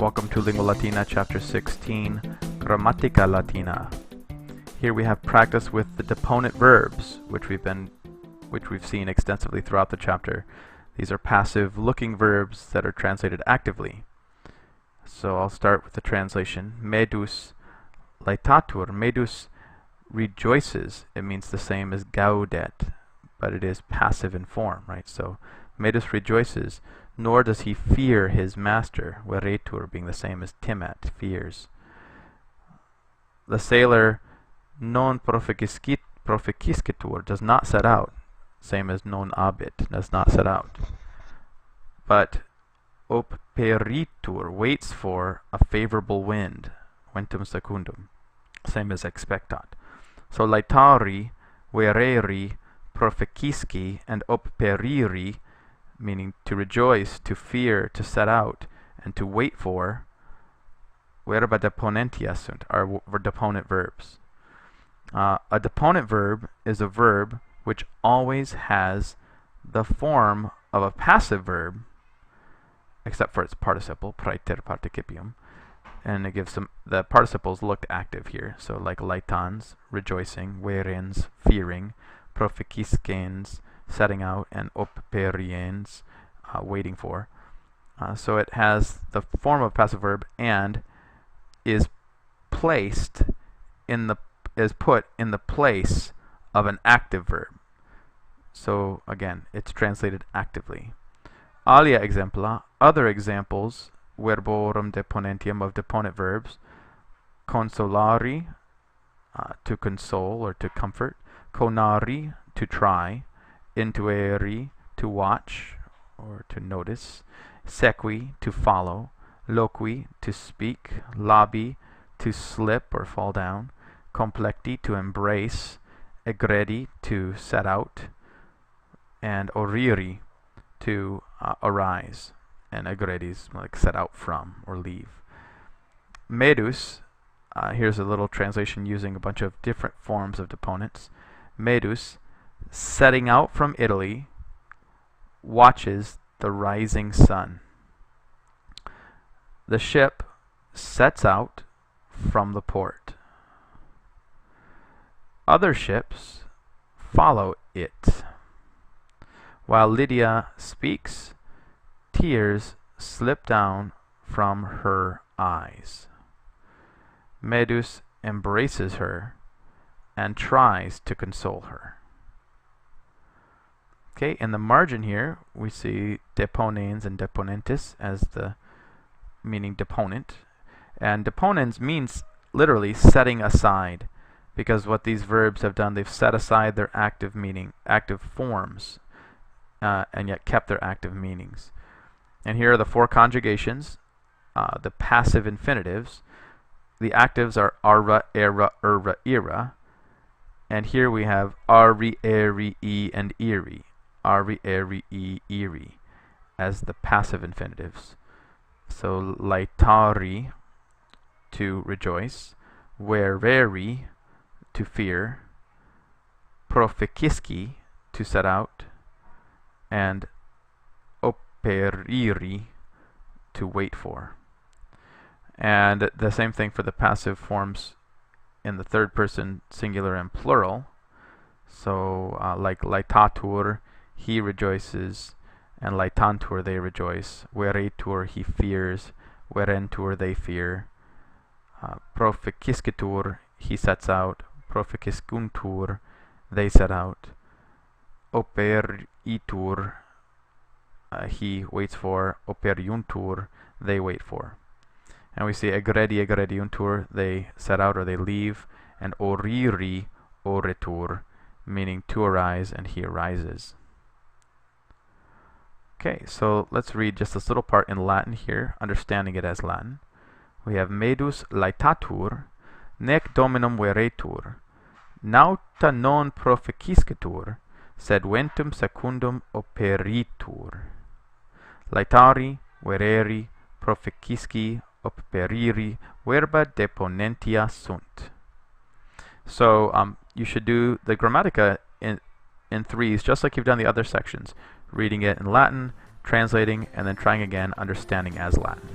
Welcome to Lingua Latina, Chapter 16, Grammatica Latina. Here we have practice with the deponent verbs, which we've seen extensively throughout the chapter. These are passive looking verbs that are translated actively. So I'll start with the translation. Medus laetatur. Medus rejoices. It means the same as gaudet, but it is passive in form, right? So Medus rejoices, nor does he fear his master, veretur being the same as timet, fears. The sailor non proficiscitur does not set out, same as non abit, does not set out. But operitur waits for a favorable wind, ventum secundum, same as expectat. So laetari, vereri, proficisci, and operiri, meaning to rejoice, to fear, to set out, and to wait for, verba deponentia sunt, are deponent verbs. A deponent verb is a verb which always has the form of a passive verb, except for its participle, praeter participium, and it gives the participles looked active here. So like laetans, rejoicing, verens, fearing, proficiscens, setting out, and operiens, waiting for. So it has the form of passive verb and is put in the place of an active verb. So again, it's translated actively. Alia exempla, other examples, verborum deponentium of deponent verbs, consolari, to console or to comfort, conari, to try, intueri, to watch or to notice, sequi, to follow, loqui, to speak, labi, to slip or fall down, complecti, to embrace, egredi, to set out, and oriri, to arise. And egredi is like set out from or leave. Medus, here's a little translation using a bunch of different forms of deponents. Medus, setting out from Italy, watches the rising sun. The ship sets out from the port. Other ships follow it. While Lydia speaks, tears slip down from her eyes. Medus embraces her and tries to console her. Okay, in the margin here, we see deponens and deponentes as the meaning deponent. And deponens means literally setting aside, because what these verbs have done, they've set aside their active forms, and yet kept their active meanings. And here are the four conjugations, the passive infinitives. The actives are arra, era, erra, ira. And here we have ari, eri, e, and iri. Ari, eri, e, iri as the passive infinitives. So laetari, to rejoice, vereri, to fear, proficisci, to set out, and operiri, to wait for. And the same thing for the passive forms in the third person singular and plural. So like laetatur, he rejoices, and laetantur, they rejoice. Veretur, he fears. Verentur, they fear. Proficiscitur, he sets out. Proficiscuntur, they set out. Operitur, he waits for. Operiuntur, they wait for. And we see egredi, egrediuntur, they set out or they leave. And oriri, oretur, meaning to arise, and he arises. Okay, so let's read just this little part in Latin here, understanding it as Latin. We have medus laetatur, nec dominum veretur, nauta non proficiscitur, sed ventum secundum operitur. Laetari, vereri, proficisci, operiri, verba deponentia sunt. So you should do the grammatica in threes, just like you've done the other sections. Reading it in Latin, translating, and then trying again, understanding as Latin.